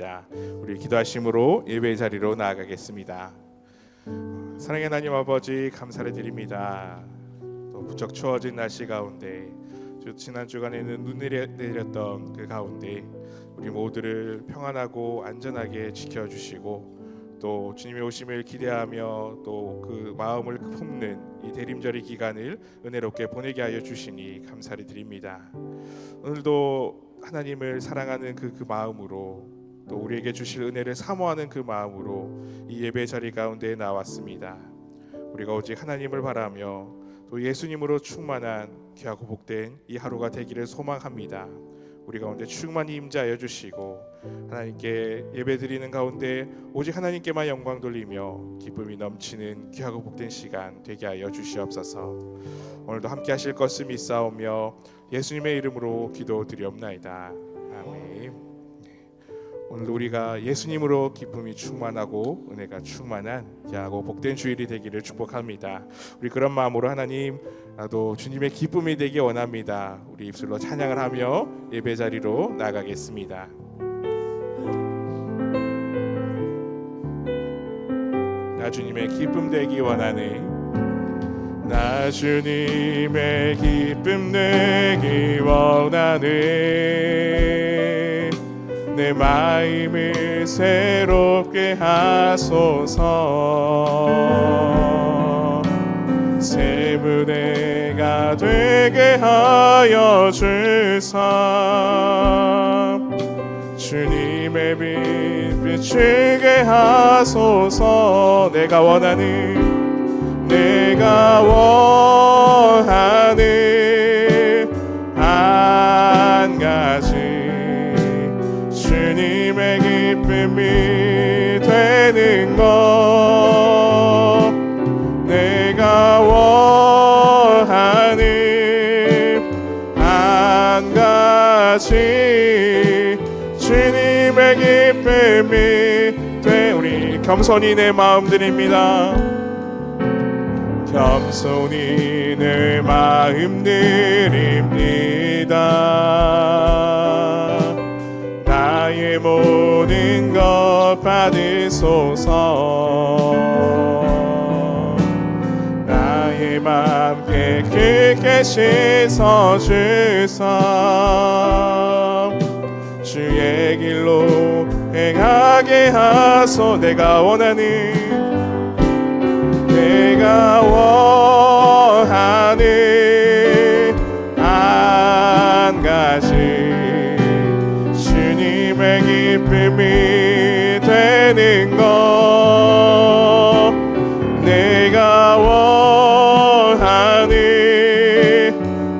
원합니다. 우리 기도하심으로 예배의 자리로 나아가겠습니다. 사랑의 하나님 아버지, 감사를 드립니다. 또 부쩍 추워진 날씨 가운데 지난 주간에는 눈이 내렸던 그 가운데 우리 모두를 평안하고 안전하게 지켜주시고 또 주님의 오심을 기대하며 또 그 마음을 품는 이 대림절의 기간을 은혜롭게 보내게 하여 주시니 감사를 드립니다. 오늘도 하나님을 사랑하는 그 마음으로 또 우리에게 주실 은혜를 사모하는 그 마음으로 이 예배 자리 가운데 나왔습니다. 우리가 오직 하나님을 바라며 또 예수님으로 충만한 귀하고 복된 이 하루가 되기를 소망합니다. 우리 가운데 충만히 임재하여 주시고 하나님께 예배드리는 가운데 오직 하나님께만 영광 돌리며 기쁨이 넘치는 귀하고 복된 시간 되게 하여 주시옵소서. 오늘도 함께 하실 것을 믿사오며 예수님의 이름으로 기도드리옵나이다. 아멘. 오늘도 우리가 예수님으로 기쁨이 충만하고 은혜가 충만한 귀하고 복된 주일이 되기를 축복합니다. 우리 그런 마음으로 하나님, 나도 주님의 기쁨이 되기 원합니다. 우리 입술로 찬양을 하며 예배 자리로 나가겠습니다. 나 주님의 기쁨 되기 원하네. 나 주님의 기쁨 되기 원하네. 내 마음을 새롭게 하소서. 새 무대가 되게 하여 주사. 주님의 빛 비추게 하소서. 내가 원하는 한 가지 주님의 기쁨이 되는 것. 내가 원하는 한 가지 주님의 기쁨이 돼. 우리 겸손히 내 마음 드립니다. 겸손히 내 마음 드립니다. 나의 모든 것 받으소서. 나의 맘 깨끗게 씻어주사. 주의 길로 행하게 하소. 내가 원하는 한 가지 주님의 기쁨이 되는 것. 내가 원하는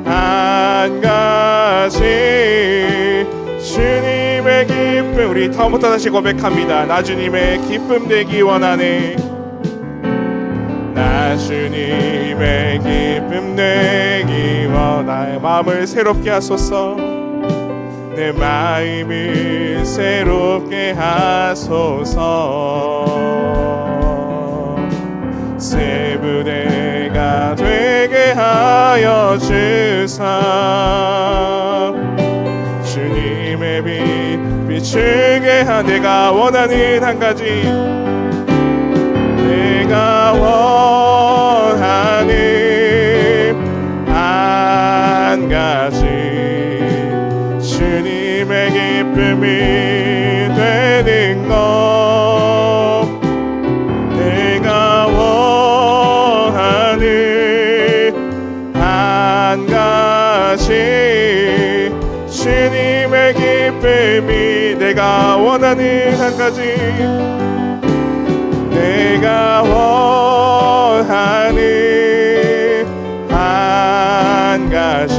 한 가지 주님의 기쁨. 우리 처음부터 다시 고백합니다. 나 주님의 기쁨 되기 원하네. 나 주님의 기쁨 되기 원하네. 마음을 새롭게 하소서. 내 마음을 새롭게 하소서. 새 무대가 되게 하여 주사. 주님의 빛 비추게 하. 내가 원하는 한 가지. 내가 원하는 한 가지 주님의 기쁨이 되는 것. 내가 원하는 한 가지 주님의 기쁨이. 내가 원하는 한 가지. 내가 원하는 한 가지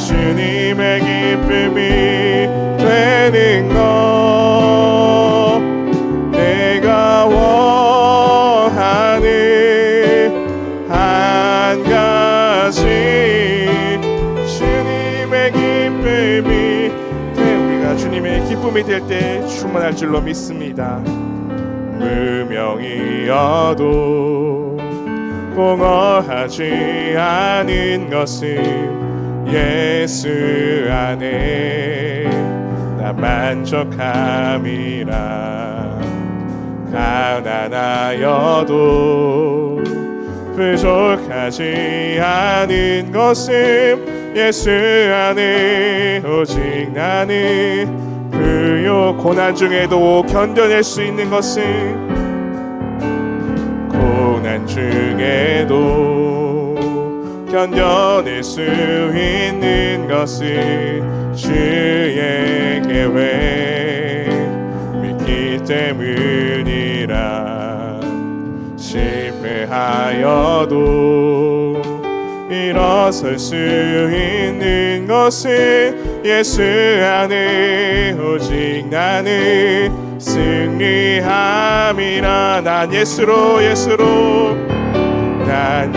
주님의 기쁨이 되는 것. 내가 원하는 한 가지 주님의 기쁨이 돼. 우리가 주님의 기쁨이 될 때 충만할 줄로 믿습니다. 무명이어도 공허하지 않은 것은 예수 안에. 나 나 만족함이라. 가난하여도 부족하지 않은 것은 예수 안에 오직 나는 부요. 고난 중에도 견뎌낼 수 있는 것은 고난 중에도 견뎌낼 수 있는 것은 주의 계획 믿기 때문이라. 실패하여도 일어설 수 있는 것은 예수 안에 오직 나는 승리함이라. 난 예수로 난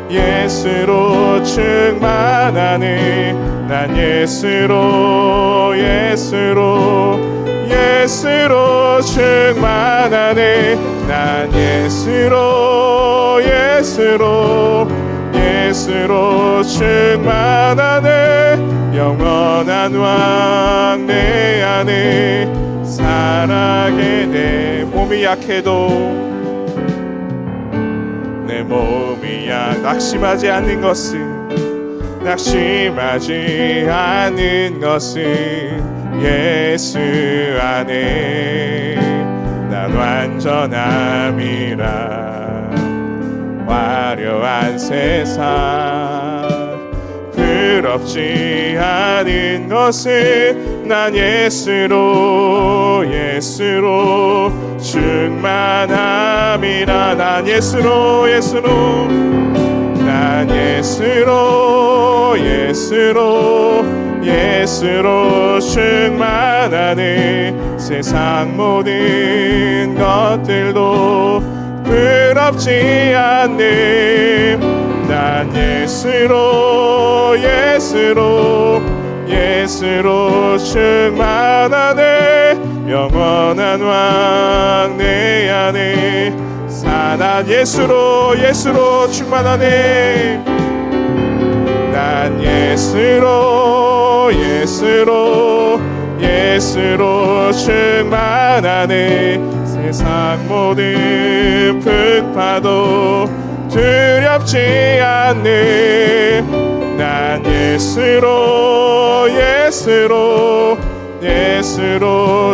예수로 충만하네. 난 예수로 충만하네. 난 예수로 충만하네. 영원한 왕 내 안에 살아게. 내 몸이 약해도 내 몸이 낙심하지 않는 것은 예수 안에 난 완전함이라. 화려한 세상 부럽지 않은 것은 난 예수로 충만함이라. 난 예수로 충만하네. 세상 모든 것들도 부럽지 않네. 난 예수로 충만하네. 영원한 왕 내 안에 난 예수로 충만하네. 난 예수로 충만하네. 세상 모든 풍파도 두렵지 않네. 난 예수로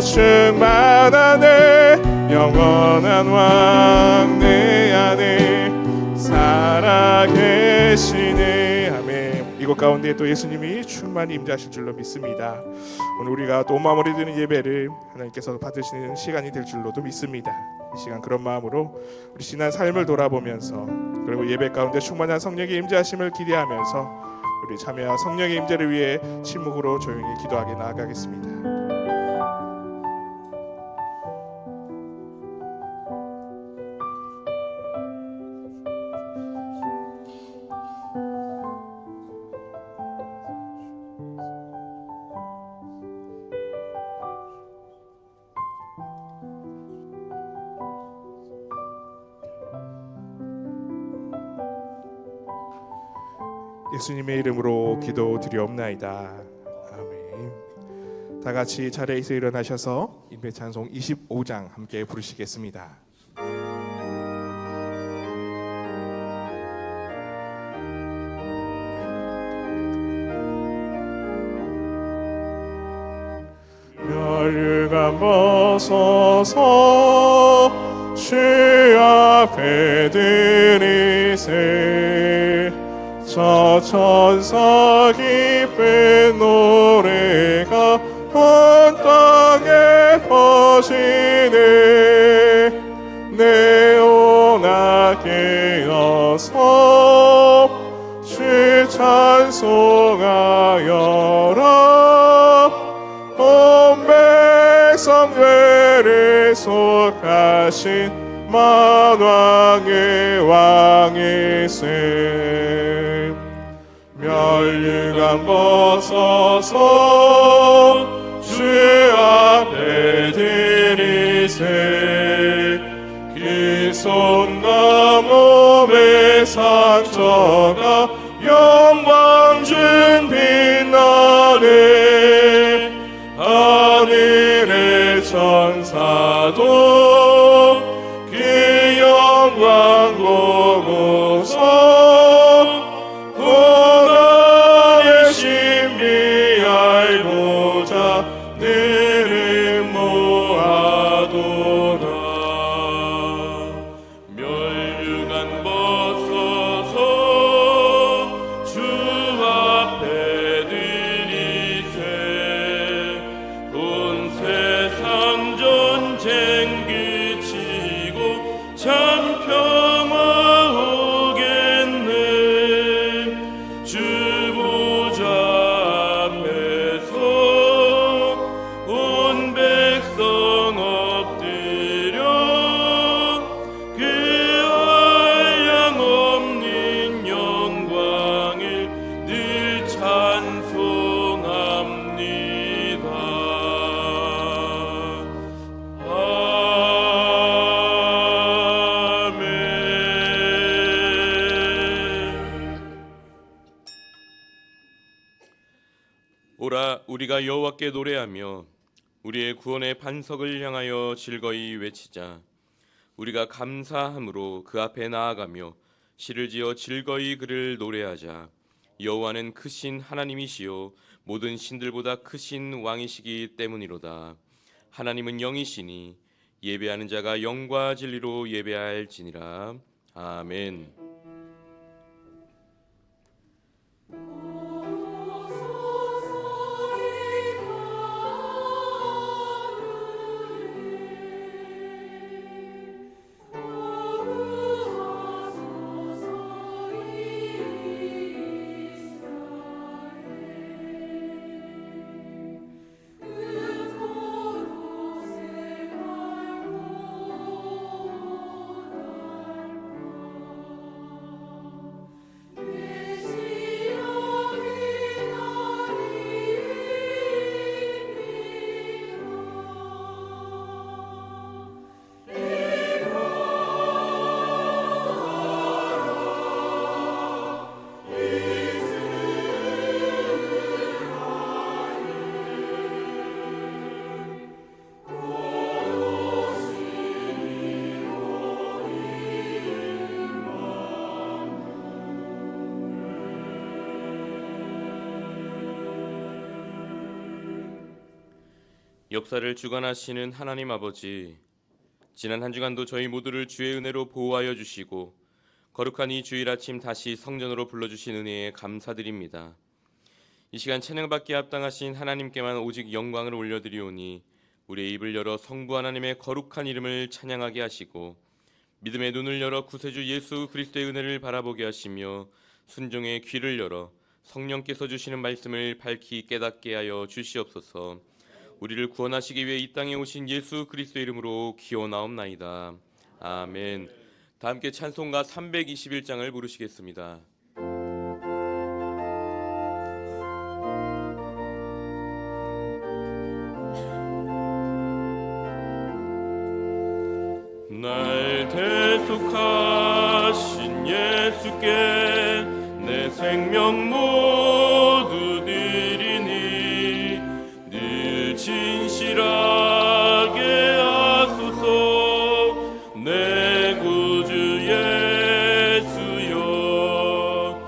충만하네. 영원한 왕 내 안에 살아계시네. 아멘. 이곳 가운데 또 예수님이 충만히 임재하실 줄로 믿습니다. 오늘 우리가 또 마무리되는 예배를 하나님께서 받으시는 시간이 될 줄로도 믿습니다. 이 시간 그런 마음으로 우리 지난 삶을 돌아보면서 그리고 예배 가운데 충만한 성령의 임재하심을 기대하면서 우리 참여와 성령의 임재를 위해 침묵으로 조용히 기도하게 나아가겠습니다. 예수님의 이름으로 기도드리옵나이다. 아멘. 다 같이 자리에서 일어나셔서 인배 찬송 25장 함께 부르시겠습니다. 멸류관 벗어서 주 앞에 드리세. 저 천사 기쁜 노래가 온 땅에 퍼지네. 내오나 깨어서 주 찬송하여라. 온 백성 죄를 속하신 만왕의 왕이세. 멸류관 벗어서 주 앞에 드리세. 그 손과 몸의 상처가 영광 준 빛 천사도 그 영광 보고서 고난의 신비 알고자 너를 모아도다. 멸류관 벗어서 주 앞에 드리세. 온 세상 전쟁 그치고 참 평화 오겠네. 주 보좌 앞에서 온 백성 엎드려 그 한량없는 영광을 늘 찬송합니다. 오라, 우리가 여호와께 노래하며 우리의 구원의 반석을 향하여 즐거이 외치자. 우리가 감사함으로 그 앞에 나아가며 시를 지어 즐거이 그를 노래하자. 여호와는 크신 하나님이시요 모든 신들보다 크신 왕이시기 때문이로다. 하나님은 영이시니 예배하는 자가 영과 진리로 예배할지니라. 아멘. 역사를 주관하시는 하나님 아버지, 지난 한 주간도 저희 모두를 주의 은혜로 보호하여 주시고 거룩한 이 주일 아침 다시 성전으로 불러주신 은혜에 감사드립니다. 이 시간 찬양받기에 합당하신 하나님께만 오직 영광을 올려드리오니 우리의 입을 열어 성부 하나님의 거룩한 이름을 찬양하게 하시고 믿음의 눈을 열어 구세주 예수 그리스도의 은혜를 바라보게 하시며 순종의 귀를 열어 성령께서 주시는 말씀을 밝히 깨닫게 하여 주시옵소서. 우리를 구원하시기 위해 이 땅에 오신 예수 그리스도의 이름으로 기원하옵나이다. 아멘. 다 함께 찬송가 321장을 부르시겠습니다. 날 대속하신 예수께 내 생명 모두 드리니 늘 진실하게 하소서. 내 구주 예수여,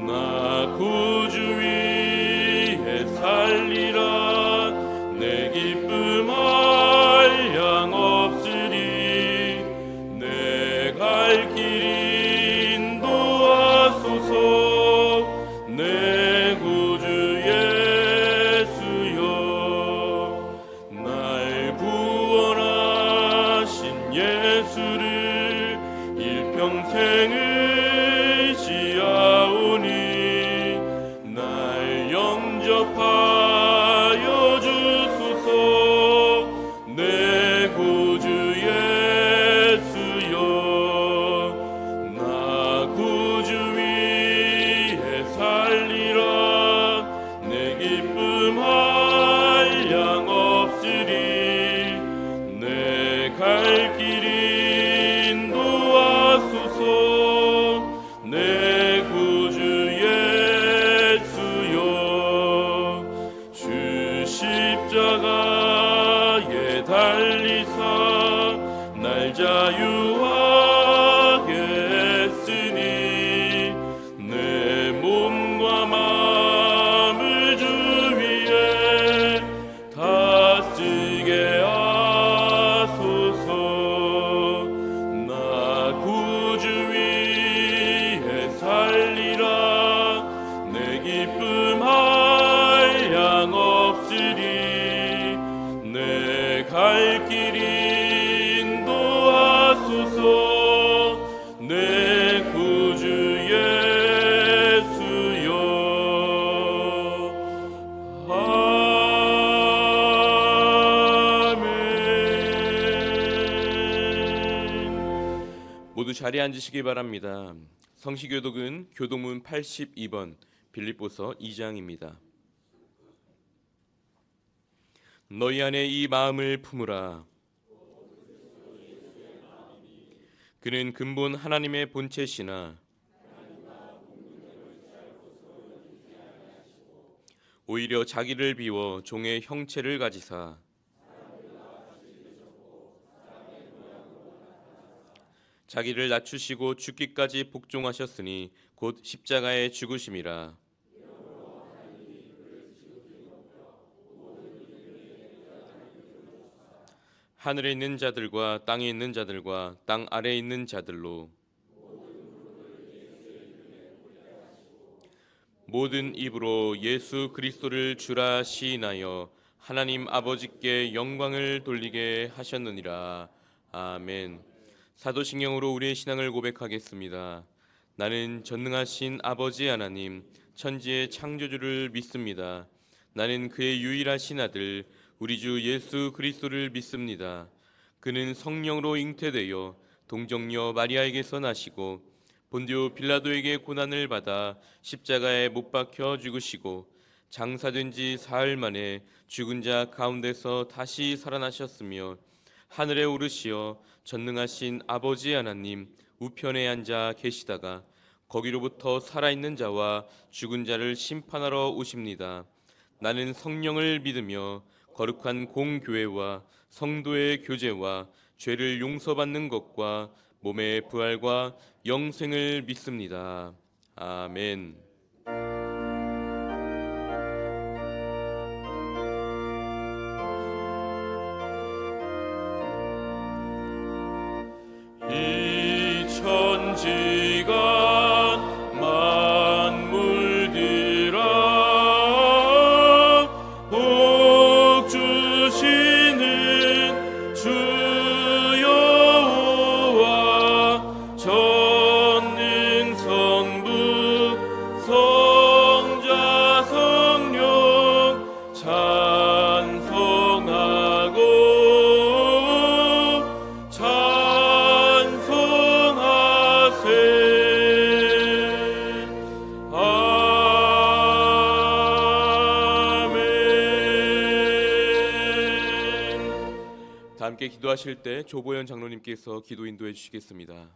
나 구주 위에 살리라. 내 기쁨 한량 없으리. 내 갈 길 인도하소서. 내 구주 예수여, 날 구원하신 예수를 일평생을 지하오니 날 영접하여 주소서. 내 구주 예수여, 나 구주 위에 살리라. 내 기쁨 한량 없으리. 내 갈 길 인도하소서. 내 구주 예수여, 주 십자가에 달 자리에 앉으시기 바랍니다. 성시교독은 교독문 82번 빌립보서 2장입니다. 너희 안에 이 마음을 품으라. 그는 근본 하나님의 본체시나 오히려 자기를 비워 종의 형체를 가지사 자기를 낮추시고 죽기까지 복종하셨으니 곧 십자가에 죽으심이라. 하늘에 있는 자들과 땅에 있는 자들과 땅 아래에 있는 자들로 모든 입으로 예수 그리스도를 주라 시인하여 하나님 아버지께 영광을 돌리게 하셨느니라. 아멘. 사도신경으로 우리의 신앙을 고백하겠습니다. 나는 전능하신 아버지 하나님, 천지의 창조주를 믿습니다. 나는 그의 유일하신 아들 우리 주 예수 그리스도를 믿습니다. 그는 성령으로 잉태되어 동정녀 마리아에게서 나시고 본디오 빌라도에게 고난을 받아 십자가에 못 박혀 죽으시고 장사된 지 사흘 만에 죽은 자 가운데서 다시 살아나셨으며 하늘에 오르시어 전능하신 아버지 하나님 우편에 앉아 계시다가 거기로부터 살아있는 자와 죽은 자를 심판하러 오십니다. 나는 성령을 믿으며 거룩한 공교회와 성도의 교제와 죄를 용서받는 것과 몸의 부활과 영생을 믿습니다. 아멘. 이 천지가 만물들아 복 주시는 주 여호와 전능 성부 성자 성령 찬송하고 다 함께 기도하실 때 조보현 장로님께서 기도 인도해 주시겠습니다.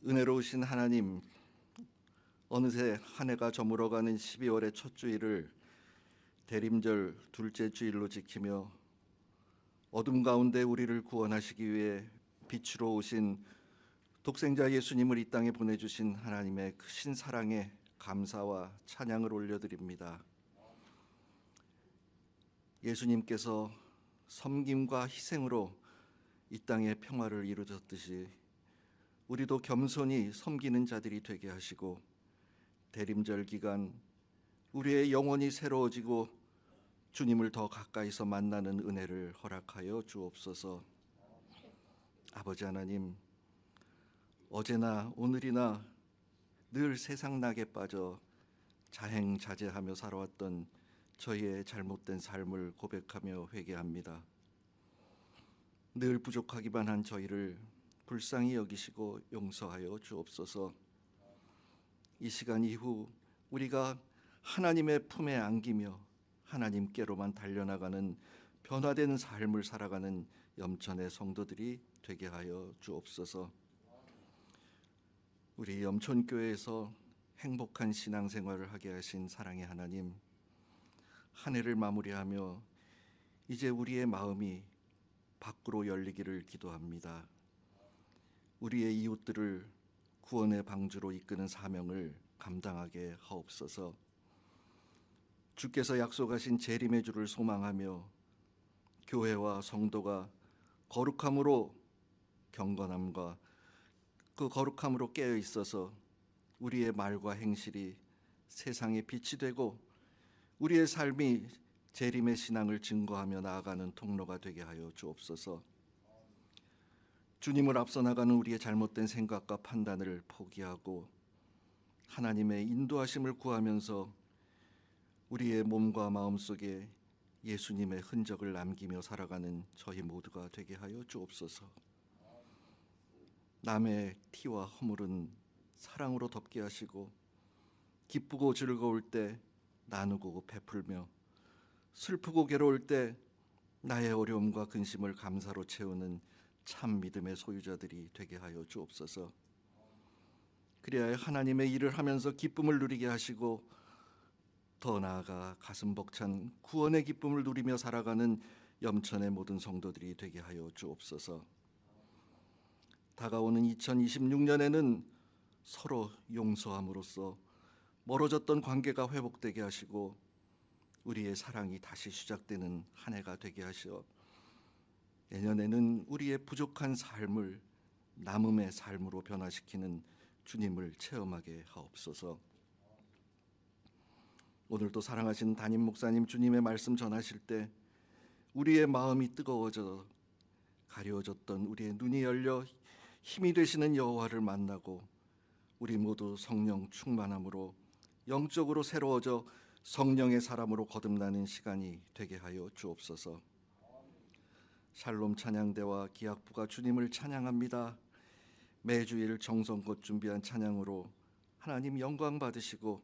은혜로우신 하나님, 어느새 한 해가 저물어가는 12월의 첫 주일을 대림절 둘째 주일로 지키며 어둠 가운데 우리를 구원하시기 위해 빛으로 오신 독생자 예수님을 이 땅에 보내주신 하나님의 크신 사랑에 감사와 찬양을 올려드립니다. 예수님께서 섬김과 희생으로 이 땅에 평화를 이루셨듯이 우리도 겸손히 섬기는 자들이 되게 하시고 대림절 기간 우리의 영혼이 새로워지고 주님을 더 가까이서 만나는 은혜를 허락하여 주옵소서. 아버지 하나님, 어제나 오늘이나 늘 세상 낙에 빠져 자행자제하며 살아왔던 저희의 잘못된 삶을 고백하며 회개합니다. 늘 부족하기만 한 저희를 불쌍히 여기시고 용서하여 주옵소서. 이 시간 이후 우리가 하나님의 품에 안기며 하나님께로만 달려나가는 변화된 삶을 살아가는 염천의 성도들이 되게 하여 주옵소서. 우리 염천교회에서 행복한 신앙생활을 하게 하신 사랑의 하나님, 한 해를 마무리하며 이제 우리의 마음이 밖으로 열리기를 기도합니다. 우리의 이웃들을 구원의 방주로 이끄는 사명을 감당하게 하옵소서. 주께서 약속하신 재림의 주를 소망하며 교회와 성도가 거룩함으로 경건함과 그 거룩함으로 깨어 있어서 우리의 말과 행실이 세상의 빛이 되고 우리의 삶이 재림의 신앙을 증거하며 나아가는 통로가 되게 하여 주옵소서. 주님을 앞서 나가는 우리의 잘못된 생각과 판단을 포기하고 하나님의 인도하심을 구하면서 우리의 몸과 마음 속에 예수님의 흔적을 남기며 살아가는 저희 모두가 되게 하여 주옵소서. 남의 티와 허물은 사랑으로 덮게 하시고 기쁘고 즐거울 때 나누고 베풀며 슬프고 괴로울 때 나의 어려움과 근심을 감사로 채우는 참 믿음의 소유자들이 되게 하여 주옵소서. 그리하여 하나님의 일을 하면서 기쁨을 누리게 하시고 더 나아가 가슴 벅찬 구원의 기쁨을 누리며 살아가는 염천의 모든 성도들이 되게 하여 주옵소서. 다가오는 2026년에는 서로 용서함으로써 멀어졌던 관계가 회복되게 하시고 우리의 사랑이 다시 시작되는 한 해가 되게 하시어 내년에는 우리의 부족한 삶을 남음의 삶으로 변화시키는 주님을 체험하게 하옵소서. 오늘도 사랑하신 담임 목사님 주님의 말씀 전하실 때 우리의 마음이 뜨거워져 가려워졌던 우리의 눈이 열려 힘이 되시는 여호와를 만나고 우리 모두 성령 충만함으로 영적으로 새로워져 성령의 사람으로 거듭나는 시간이 되게 하여 주옵소서. 샬롬 찬양대와 기악부가 주님을 찬양합니다. 매주일 정성껏 준비한 찬양으로 하나님 영광 받으시고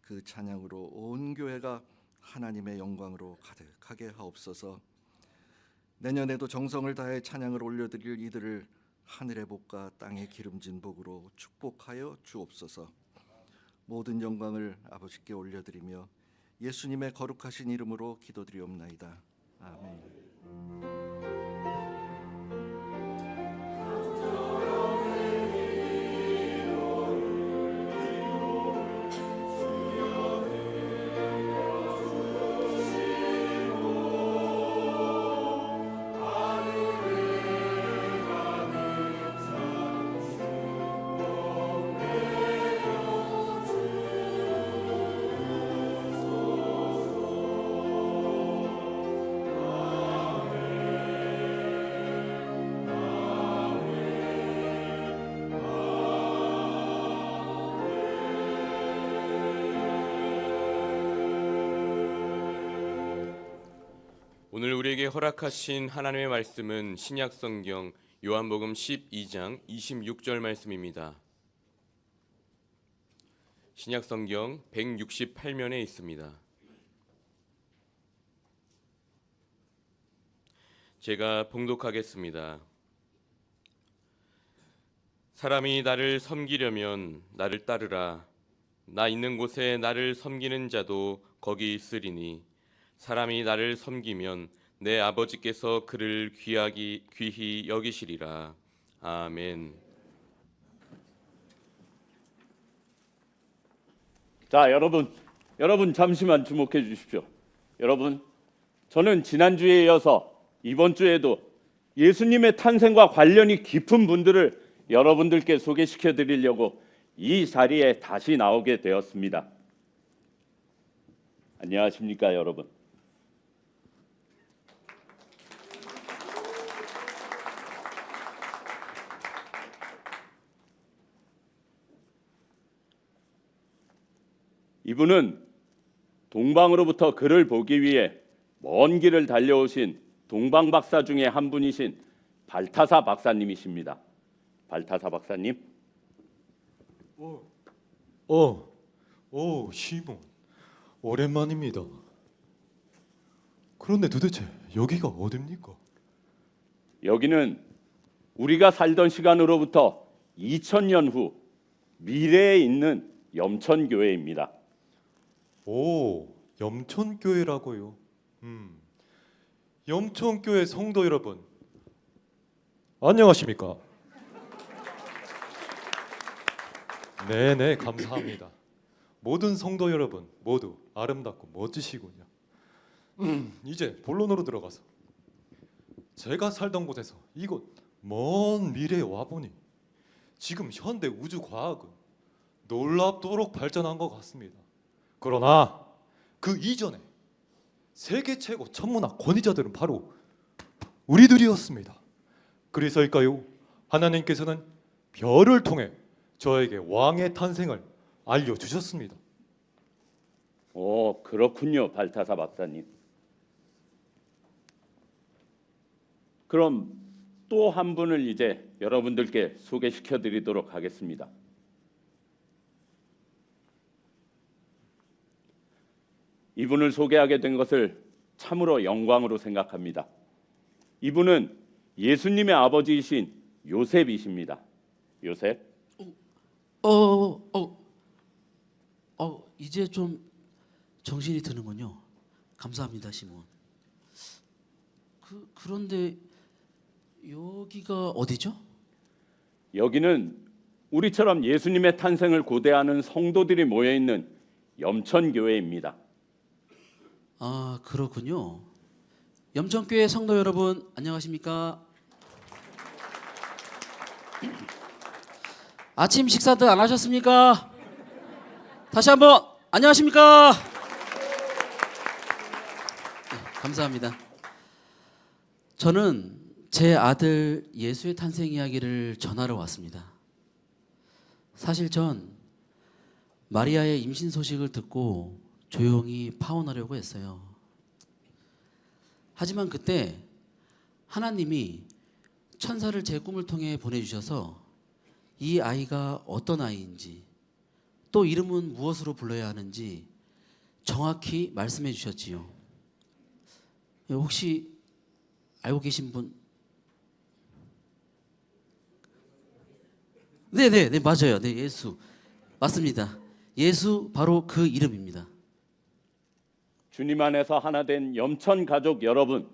그 찬양으로 온 교회가 하나님의 영광으로 가득하게 하옵소서. 내년에도 정성을 다해 찬양을 올려드릴 이들을 하늘의 복과 땅의 기름진 복으로 축복하여 주옵소서. 모든 영광을 아버지께 올려드리며 예수님의 거룩하신 이름으로 기도드리옵나이다. 아멘. 오늘 우리에게 허락하신 하나님의 말씀은 신약성경 요한복음 12장 26절 말씀입니다. 신약성경 168면에 있습니다. 제가 봉독하겠습니다. 사람이 나를 섬기려면 나를 따르라. 나 있는 곳에 나를 섬기는 자도 거기 있으리니 사람이 나를 섬기면 내 아버지께서 그를 귀히 여기시리라. 아멘. 자, 여러분 잠시만 주목해 주십시오. 여러분, 저는 지난주에 이어서 이번 주에도 예수님의 탄생과 관련이 깊은 분들을 여러분들께 소개시켜 드리려고 이 자리에 다시 나오게 되었습니다. 안녕하십니까, 여러분? 이분은 동방으로부터 그를 보기 위해 먼 길을 달려오신 동방 박사 중에 한 분이신 발타사 박사님이십니다. 발타사 박사님. 시몬. 오랜만입니다. 그런데 도대체 여기가 어딥니까? 여기는 우리가 살던 시간으로부터 2000년 후 미래에 있는 염천교회입니다. 오, 염천교회라고요. 염천교회 성도 여러분, 안녕하십니까? 네네, 감사합니다. 모든 성도 여러분 모두 아름답고 멋지시군요. 이제 본론으로 들어가서 제가 살던 곳에서 이곳 먼 미래에 와보니 지금 현대 우주 과학은 놀랍도록 발전한 것 같습니다. 그러나 그 이전에 세계 최고 천문학 권위자들은 바로 우리들이었습니다. 그래서일까요? 하나님께서는 별을 통해 저에게 왕의 탄생을 알려주셨습니다. 그렇군요, 발타사 박사님. 그럼 또 한 분을 이제 여러분들께 소개시켜 드리도록 하겠습니다. 이분을 소개하게 된 것을 참으로 영광으로 생각합니다. 이분은 예수님의 아버지이신 요셉이십니다. 요셉. 이제 좀 정신이 드는군요. 감사합니다, 시몬. 그런데 여기가 어디죠? 여기는 우리처럼 예수님의 탄생을 고대하는 성도들이 모여 있는 염천교회입니다. 아, 그렇군요. 염천교회 성도 여러분, 안녕하십니까? 아침 식사들 안 하셨습니까? 다시 한번 안녕하십니까? 네, 감사합니다. 저는 제 아들 예수의 탄생 이야기를 전하러 왔습니다. 사실 전 마리아의 임신 소식을 듣고 조용히 파혼하려고 했어요. 하지만 그때 하나님이 천사를 제 꿈을 통해 보내주셔서 이 아이가 어떤 아이인지 또 이름은 무엇으로 불러야 하는지 정확히 말씀해 주셨지요. 혹시 알고 계신 분? 네, 맞아요. 네, 예수 맞습니다. 예수 바로 그 이름입니다. 주님 안에서 하나 된 염천 가족 여러분,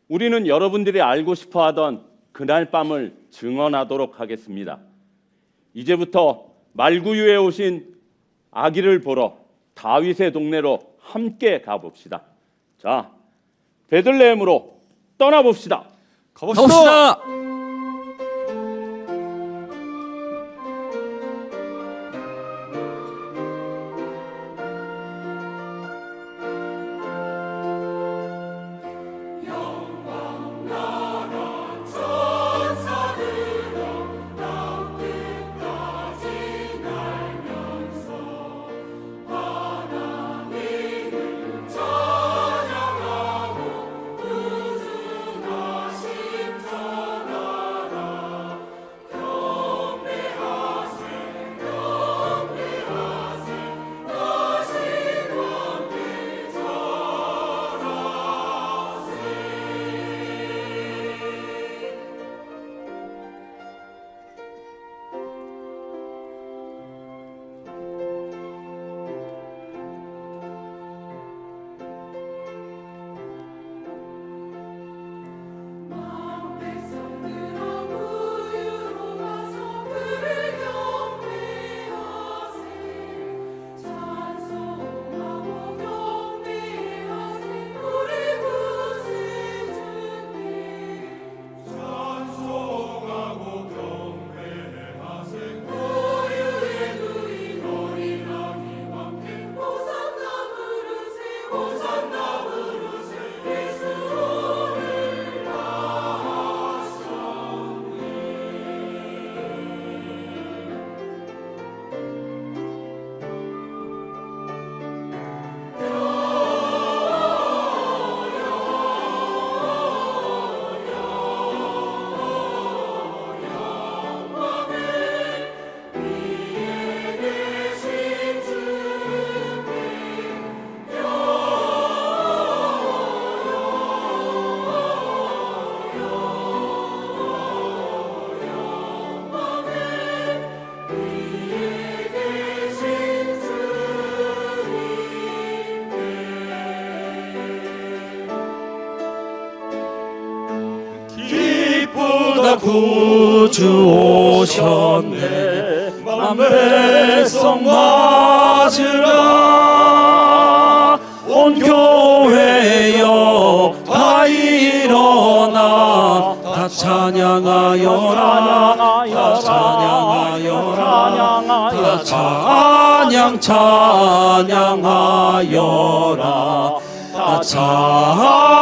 우리는 여러분들이 알고 싶어하던 그날 밤을 증언하도록 하겠습니다. 이제부터 말구유에 오신 아기를 보러 다윗의 동네로 함께 가봅시다. 자, 베들레헴으로 떠나봅시다. 가봅시다. 구주 오셨네. 만배송 맞으라. 온 교회여 다 일어나. 다 찬양하여라. 다 찬양하여라. 다 찬양하여라. 다 찬양하여라.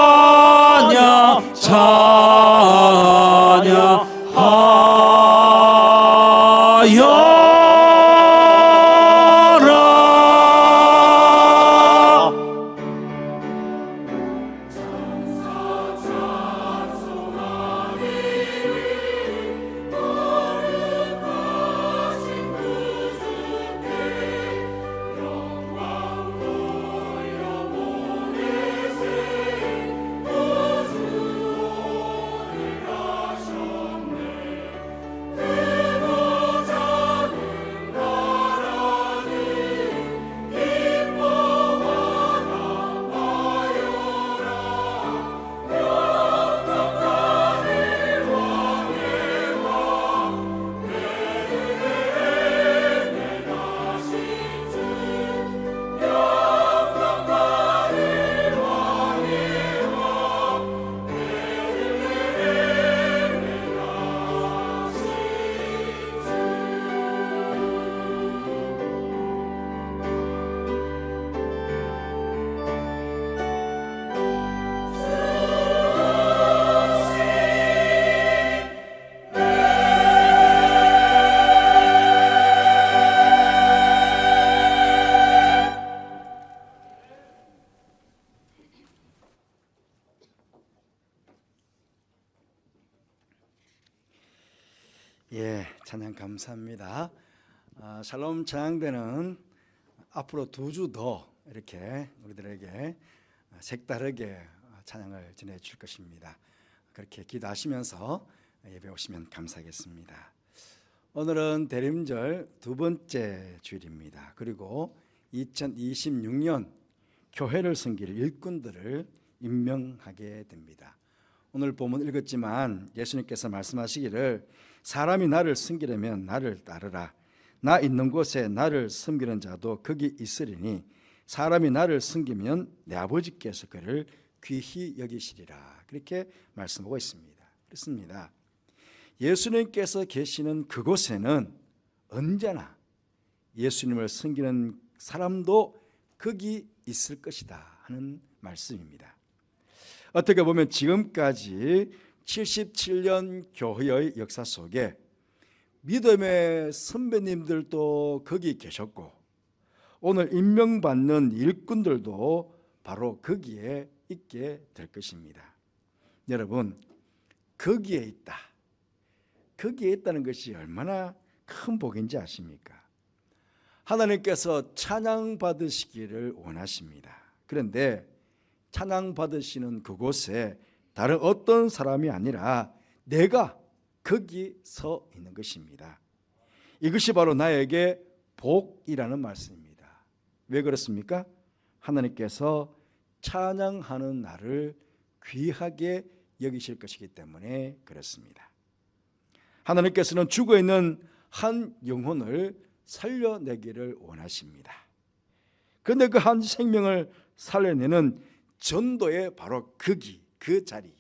찬양 감사합니다. 샬롬 찬양대는 앞으로 2주 더 이렇게 우리들에게 색다르게 찬양을 전해줄 것입니다. 그렇게 기도하시면서 예배 오시면 감사하겠습니다. 오늘은 대림절 2번째 주일입니다. 그리고 2026년 교회를 섬길 일꾼들을 임명하게 됩니다. 오늘 본문 읽었지만 예수님께서 말씀하시기를 사람이 나를 섬기려면 나를 따르라. 나 있는 곳에 나를 섬기는 자도 거기 있으리니 사람이 나를 섬기면 내 아버지께서 그를 귀히 여기시리라. 그렇게 말씀하고 있습니다. 그렇습니다. 예수님께서 계시는 그곳에는 언제나 예수님을 섬기는 사람도 거기 있을 것이다 하는 말씀입니다. 어떻게 보면 지금까지 77년 교회의 역사 속에 믿음의 선배님들도 거기 계셨고 오늘 임명받는 일꾼들도 바로 거기에 있게 될 것입니다. 여러분, 거기에 있다. 거기에 있다는 것이 얼마나 큰 복인지 아십니까? 하나님께서 찬양 받으시기를 원하십니다. 그런데 찬양 받으시는 그곳에 다른 어떤 사람이 아니라 내가 거기 서 있는 것입니다. 이것이 바로 나에게 복이라는 말씀입니다. 왜 그렇습니까? 하나님께서 찬양하는 나를 귀하게 여기실 것이기 때문에 그렇습니다. 하나님께서는 죽어있는 한 영혼을 살려내기를 원하십니다. 그런데 그 한 생명을 살려내는 전도의 바로 거기, 그 자리.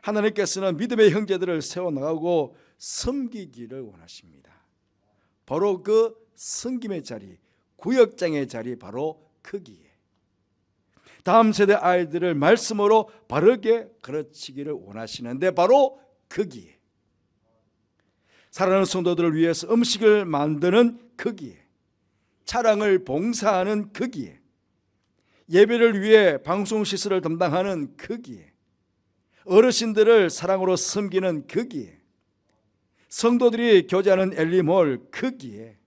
하나님께서는 믿음의 형제들을 세워나가고 섬기기를 원하십니다. 바로 그 섬김의 자리, 구역장의 자리, 바로 거기에 다음 세대 아이들을 말씀으로 바르게 가르치기를 원하시는데 바로 거기에 사랑하는 성도들을 위해서 음식을 만드는 거기에 차량을 봉사하는 거기에 예배를 위해 방송시설을 담당하는 거기에 어르신들을 사랑으로 섬기는 거기에 성도들이 교제하는 엘리몰 거기에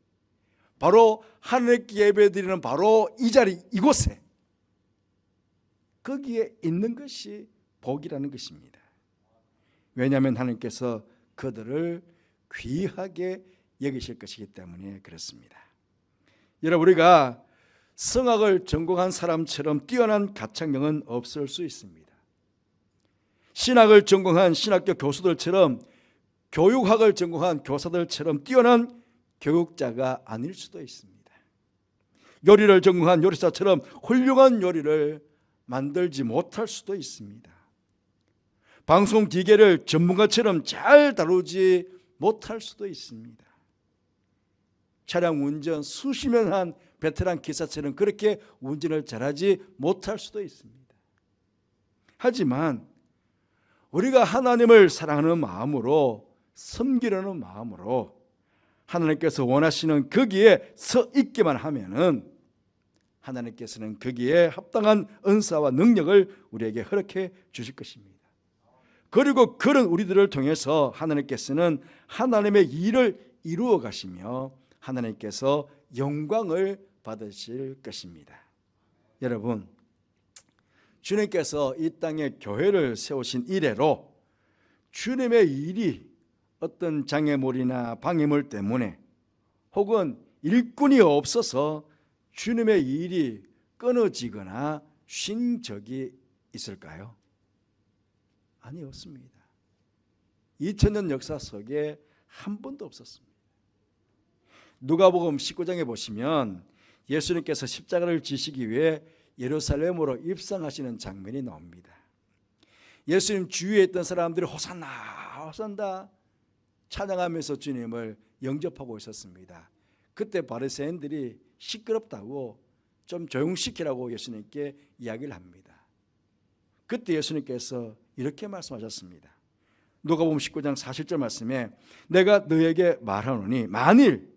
바로 하늘께 예배드리는 바로 이 자리 이곳에 거기에 있는 것이 복이라는 것입니다. 왜냐하면 하나님께서 그들을 귀하게 여기실 것이기 때문에 그렇습니다. 여러분, 우리가 성악을 전공한 사람처럼 뛰어난 가창력은 없을 수 있습니다. 신학을 전공한 신학교 교수들처럼 교육학을 전공한 교사들처럼 뛰어난 교육자가 아닐 수도 있습니다. 요리를 전공한 요리사처럼 훌륭한 요리를 만들지 못할 수도 있습니다. 방송 기계를 전문가처럼 잘 다루지 못할 수도 있습니다. 차량 운전 수십 년 한 베테랑 기사처럼 그렇게 운전을 잘하지 못할 수도 있습니다. 하지만 우리가 하나님을 사랑하는 마음으로 섬기려는 마음으로 하나님께서 원하시는 거기에 서 있기만 하면은 하나님께서는 거기에 합당한 은사와 능력을 우리에게 허락해 주실 것입니다. 그리고 그런 우리들을 통해서 하나님께서는 하나님의 일을 이루어 가시며 하나님께서 영광을 받으실 것입니다. 여러분, 주님께서 이 땅에 교회를 세우신 이래로 주님의 일이 어떤 장애물이나 방해물 때문에 혹은 일꾼이 없어서 주님의 일이 끊어지거나 쉰 적이 있을까요? 아니, 없습니다. 2000년 역사 속에 한 번도 없었습니다. 누가복음 19장에 보시면 예수님께서 십자가를 지시기 위해 예루살렘으로 입성하시는 장면이 나옵니다. 예수님 주위에 있던 사람들이 호산나 호산나 찬양하면서 주님을 영접하고 있었습니다. 그때 바리새인들이 시끄럽다고 좀 조용시키라고 예수님께 이야기를 합니다. 그때 예수님께서 이렇게 말씀하셨습니다. 누가복음 19장 40절 말씀에 내가 너에게 말하노니 만일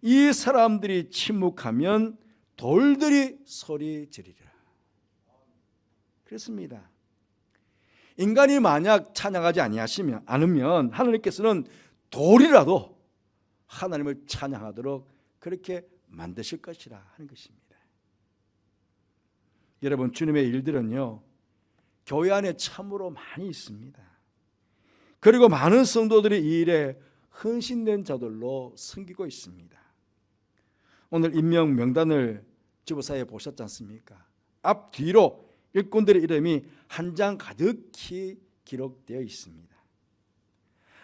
이 사람들이 침묵하면 돌들이 소리 지르리라. 그렇습니다. 인간이 만약 찬양하지 않으면 하나님께서는 돌이라도 하나님을 찬양하도록 그렇게 만드실 것이라 하는 것입니다. 여러분, 주님의 일들은요, 교회 안에 참으로 많이 있습니다. 그리고 많은 성도들이 이 일에 헌신된 자들로 섬기고 있습니다. 오늘 임명 명단을 지부사에 보셨지 않습니까? 앞뒤로 일꾼들의 이름이 한 장 가득히 기록되어 있습니다.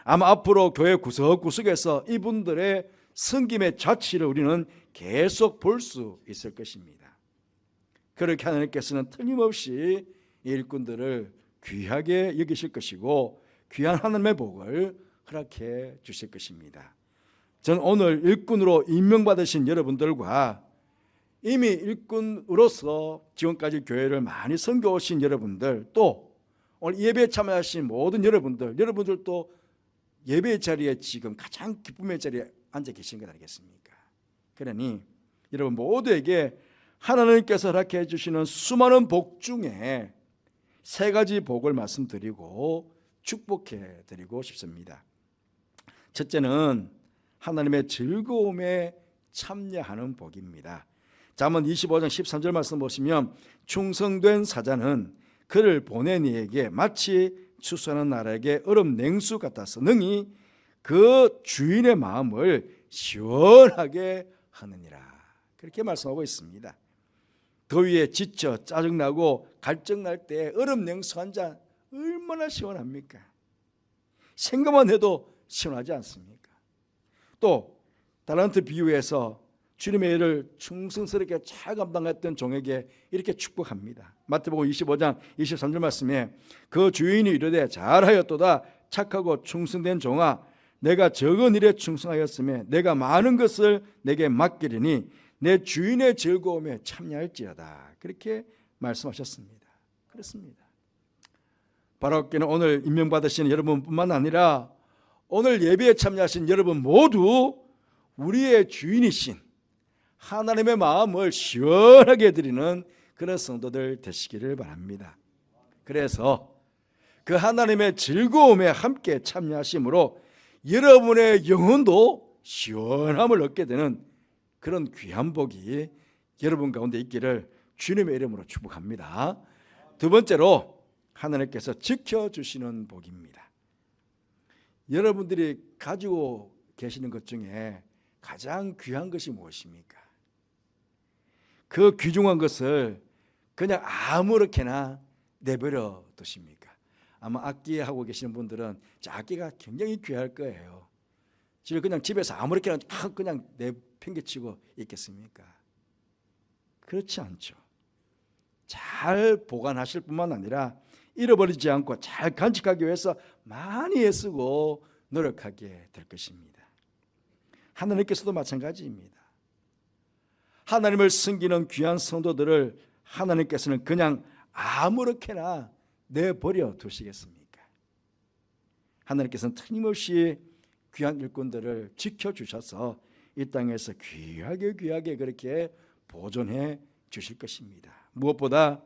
아마 앞으로 교회 구석구석에서 이분들의 섬김의 자취를 우리는 계속 볼 수 있을 것입니다. 그렇게 하나님께서는 틀림없이 이 일꾼들을 귀하게 여기실 것이고 귀한 하나님의 복을 허락해 주실 것입니다. 저는 오늘 일꾼으로 임명받으신 여러분들과 이미 일꾼으로서 지금까지 교회를 많이 섬겨오신 여러분들, 또 오늘 예배에 참여하신 모든 여러분들도 예배의 자리에 지금 가장 기쁨의 자리에 앉아 계신 것 아니겠습니까? 그러니 여러분 모두에게 하나님께서 허락해 주시는 수많은 복 중에 세 가지 복을 말씀드리고 축복해 드리고 싶습니다. 첫째는 하나님의 즐거움에 참여하는 복입니다. 잠언 25장 13절 말씀 보시면 충성된 사자는 그를 보낸 이에게 마치 추수하는 나라에게 얼음 냉수 같아서 능히 그 주인의 마음을 시원하게 하느니라. 그렇게 말씀하고 있습니다. 더위에 지쳐 짜증나고 갈증날 때 얼음 냉수 한 잔 얼마나 시원합니까? 생각만 해도 시원하지 않습니까? 또 달란트 비유에서 주님의 일을 충성스럽게 잘 감당했던 종에게 이렇게 축복합니다. 마태복음 25장 23절 말씀에 그 주인이 이르되 잘하였도다 착하고 충성된 종아 내가 적은 일에 충성하였으며 내가 많은 것을 내게 맡기리니 내 주인의 즐거움에 참여할지어다. 그렇게 말씀하셨습니다. 그렇습니다. 바라옵기는 오늘 임명받으신 여러분뿐만 아니라 오늘 예배에 참여하신 여러분 모두 우리의 주인이신 하나님의 마음을 시원하게 해드리는 그런 성도들 되시기를 바랍니다. 그래서 그 하나님의 즐거움에 함께 참여하심으로 여러분의 영혼도 시원함을 얻게 되는 그런 귀한 복이 여러분 가운데 있기를 주님의 이름으로 축복합니다. 두 번째로 하나님께서 지켜주시는 복입니다. 여러분들이 가지고 계시는 것 중에 가장 귀한 것이 무엇입니까? 그 귀중한 것을 그냥 아무렇게나 내버려 두십니까? 아마 악기하고 계시는 분들은 악기가 굉장히 귀할 거예요. 지금 그냥 집에서 아무렇게나 그냥 내팽개치고 있겠습니까? 그렇지 않죠. 잘 보관하실 뿐만 아니라 잃어버리지 않고 잘 간직하기 위해서 많이 애쓰고 노력하게 될 것입니다. 하나님께서도 마찬가지입니다. 하나님을 섬기는 귀한 성도들을 하나님께서는 그냥 아무렇게나 내버려 두시겠습니까? 하나님께서는 틀림없이 귀한 일꾼들을 지켜주셔서 이 땅에서 귀하게 그렇게 보존해 주실 것입니다. 무엇보다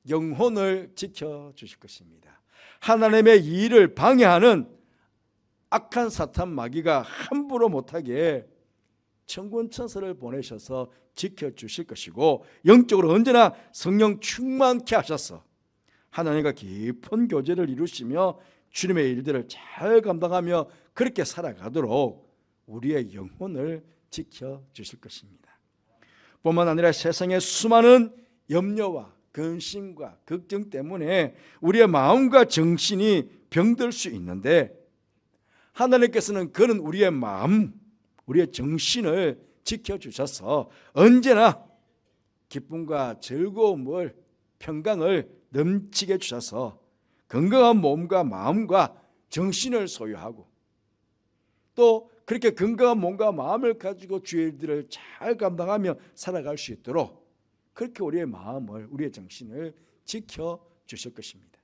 영혼을 지켜주실 것입니다. 하나님의 일을 방해하는 악한 사탄 마귀가 함부로 못하게 천군 천사를 보내셔서 지켜주실 것이고 영적으로 언제나 성령 충만케 하셔서 하나님과 깊은 교제를 이루시며 주님의 일들을 잘 감당하며 그렇게 살아가도록 우리의 영혼을 지켜주실 것입니다. 뿐만 아니라 세상의 수많은 염려와 근심과 걱정 때문에 우리의 마음과 정신이 병들 수 있는데 하나님께서는 그는 우리의 마음, 우리의 정신을 지켜주셔서 언제나 기쁨과 즐거움을 평강을 넘치게 주셔서 건강한 몸과 마음과 정신을 소유하고 또 그렇게 건강한 몸과 마음을 가지고 주의 일들을 잘 감당하며 살아갈 수 있도록 그렇게 우리의 마음을 우리의 정신을 지켜주실 것입니다.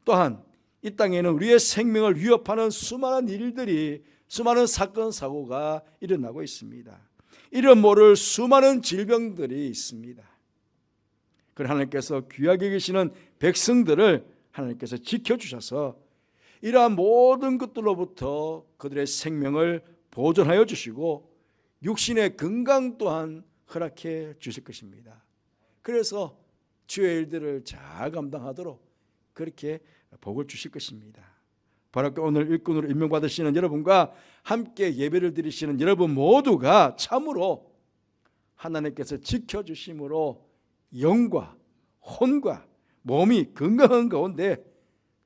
또한 이 땅에는 우리의 생명을 위협하는 수많은 일들이 수많은 사건 사고가 일어나고 있습니다. 이름 모를 수많은 질병들이 있습니다. 그러나 하나님께서 귀하게 계시는 백성들을 하나님께서 지켜주셔서 이러한 모든 것들로부터 그들의 생명을 보존하여 주시고 육신의 건강 또한 허락해 주실 것입니다. 그래서 주의 일들을 잘 감당하도록 그렇게 복을 주실 것입니다. 바로 오늘 일꾼으로 임명받으시는 여러분과 함께 예배를 드리시는 여러분 모두가 참으로 하나님께서 지켜주심으로 영과 혼과 몸이 건강한 가운데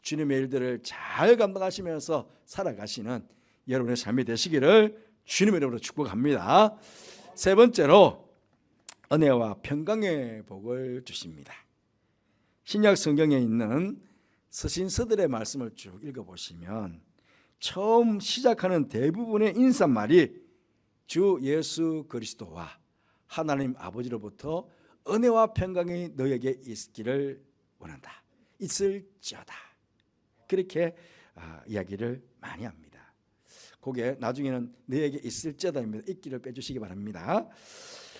주님의 일들을 잘 감당하시면서 살아가시는 여러분의 삶이 되시기를 주님의 이름으로 축복합니다. 세 번째로 은혜와 평강의 복을 주십니다. 신약 성경에 있는 서신서들의 말씀을 쭉 읽어보시면 처음 시작하는 대부분의 인사말이 주 예수 그리스도와 하나님 아버지로부터 은혜와 평강이 너에게 있기를 원한다. 있을지어다. 그렇게 이야기를 많이 합니다. 그게 나중에는 너에게 있을지어다입니다. 있기를 빼주시기 바랍니다.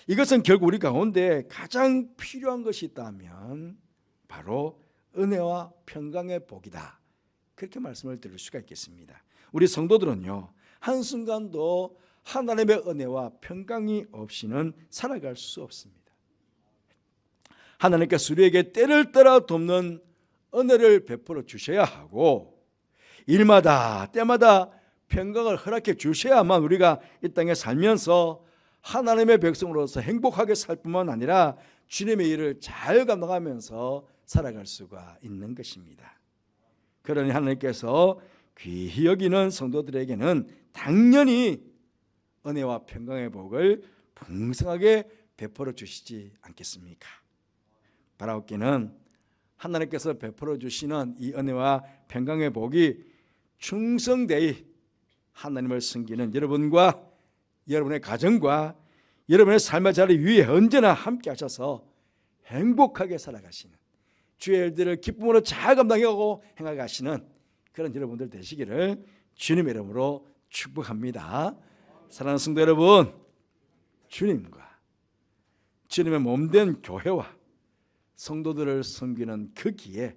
이것은 결국 우리 가운데 가장 필요한 것이 있다면 바로 은혜와 평강의 복이다. 그렇게 말씀을 드릴 수가 있겠습니다. 우리 성도들은요, 한순간도 하나님의 은혜와 평강이 없이는 살아갈 수 없습니다. 하나님께서 우리에게 때를 따라 돕는 은혜를 베풀어 주셔야 하고 일마다 때마다 평강을 허락해 주셔야만 우리가 이 땅에 살면서 하나님의 백성으로서 행복하게 살 뿐만 아니라 주님의 일을 잘 감당하면서 살아갈 수가 있는 것입니다. 그러니 하나님께서 귀히 여기는 성도들에게는 당연히 은혜와 평강의 복을 풍성하게 베풀어 주시지 않겠습니까? 바라옵기는 하나님께서 베풀어 주시는 이 은혜와 평강의 복이 충성되이 하나님을 섬기는 여러분과 여러분의 가정과 여러분의 삶의 자리 위에 언제나 함께 하셔서 행복하게 살아가시는 주의 일들을 기쁨으로 잘 감당하고 행하가시는 그런 여러분들 되시기를 주님의 이름으로 축복합니다. 사랑하는 성도 여러분, 주님과 주님의 몸된 교회와 성도들을 섬기는 그 기에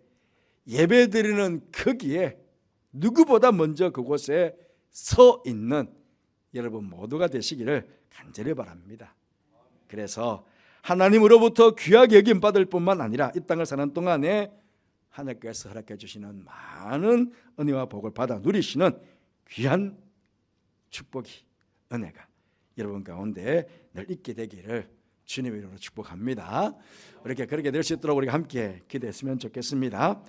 예배드리는 그 기에 누구보다 먼저 그곳에 서 있는 여러분 모두가 되시기를 간절히 바랍니다. 그래서 하나님으로부터 귀하게 여김 받을 뿐만 아니라 이 땅을 사는 동안에 하나님께서 허락해 주시는 많은 은혜와 복을 받아 누리시는 귀한 축복이 은혜가 여러분 가운데 늘 있게 되기를 주님의 이름으로 축복합니다. 이렇게 그렇게 될 수 있도록 우리가 함께 기도했으면 좋겠습니다.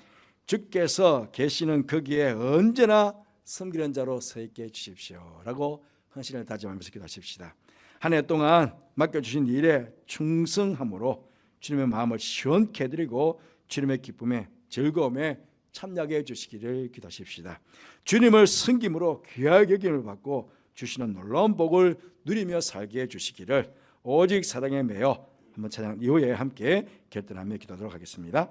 주께서 계시는 거기에 언제나 섬기는 자로 서 있게 해주십시오 라고 헌신을 다짐하면서 기도하십시다. 한 해 동안 맡겨주신 일에 충성함으로 주님의 마음을 시원케 해드리고 주님의 기쁨에 즐거움에 참여하게 해주시기를 기도하십시다. 주님을 섬김으로 귀하게 여김을 받고 주시는 놀라운 복을 누리며 살게 해주시기를 오직 사랑에 매여 한번 찬양 이후에 함께 결단하며 기도하도록 하겠습니다.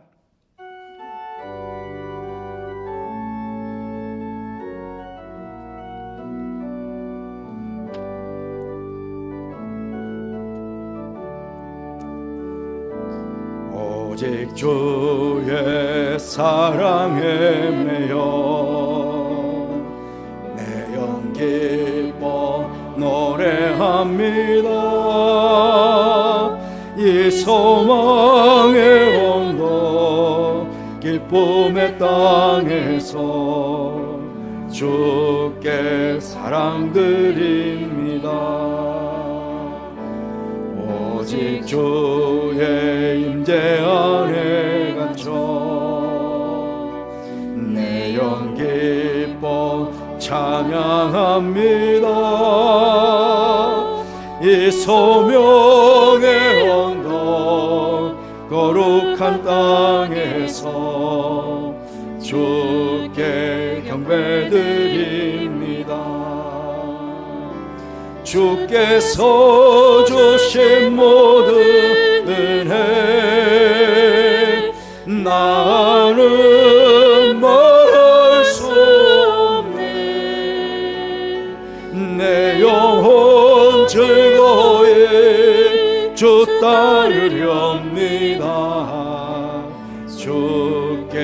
오직 주의 사랑에 매여 내 영 기뻐 노래합니다. 이 소망의 언덕 기쁨의 땅에서 주께 사랑드립니다. 오직 주의 임재 안에 갇혀 내 영 기뻐 찬양합니다. 이 소명의 언덕 거룩한 땅에서 주께 경배드립니다. 주께서 주신 모든 은혜 나는 말할 수 없네. 내 영혼 즐거이 주 따르렵니다. 주께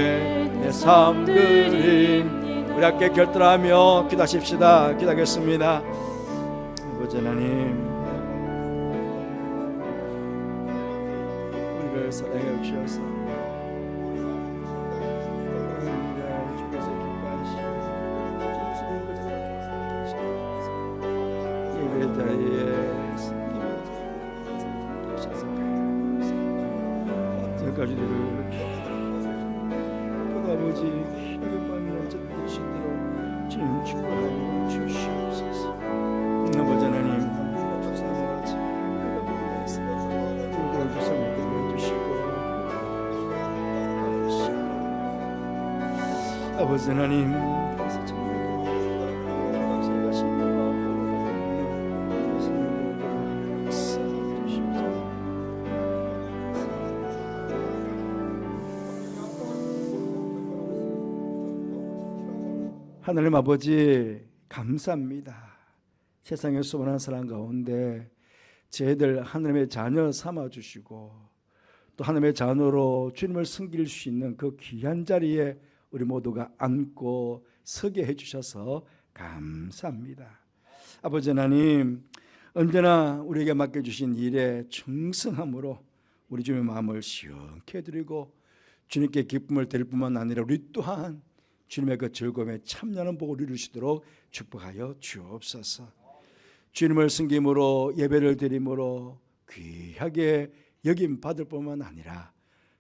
내 삶 드립니다. 우리 함께 결단하며 기도하십시다. 기도하겠습니다. 아버지 하나님, 우리를 사랑해 주셔서 주께서 기뻐하시고 예배 자리에 저까지를 아버지 힘을 받는 자 되시도록 주님 축복하여 주시옵소서. 아버지 하나님, 주사님같이 그런 주사님 되게 해주시고, 아버지 하나님, 그래서 하나님 아버지 감사합니다. 세상에 수많은 사람 가운데 저희들 하나님의 자녀 삼아주시고 또 하나님의 자녀로 주님을 섬길 수 있는 그 귀한 자리에 우리 모두가 앉고 서게 해주셔서 감사합니다. 아버지 하나님, 언제나 우리에게 맡겨주신 일에 충성함으로 우리 주님의 마음을 시원케 해드리고 주님께 기쁨을 드릴 뿐만 아니라 우리 또한 주님의 그 즐거움에 참여하는 복을 이루시도록 축복하여 주옵소서. 주님을 섬김으로 예배를 드림으로 귀하게 여김 받을 뿐만 아니라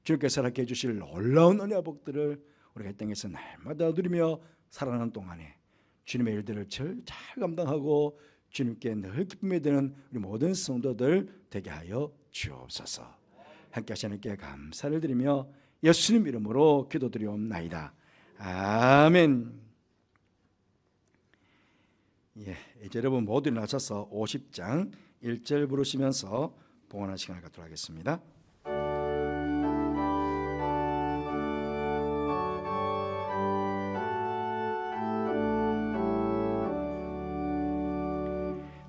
주님께서 허락해 주실 놀라운 은혜와 복들을 우리가 이 땅에서 날마다 누리며 살아가는 동안에 주님의 일들을 잘 감당하고 주님께 늘 기쁨이 되는 우리 모든 성도들 되게 하여 주옵소서. 함께 하시는 께 감사를 드리며 예수님 이름으로 기도드리옵나이다. 아멘. 이제 여러분 모두 일어나셔서 50장 1절 부르시면서 봉헌하는 시간을 갖도록 하겠습니다.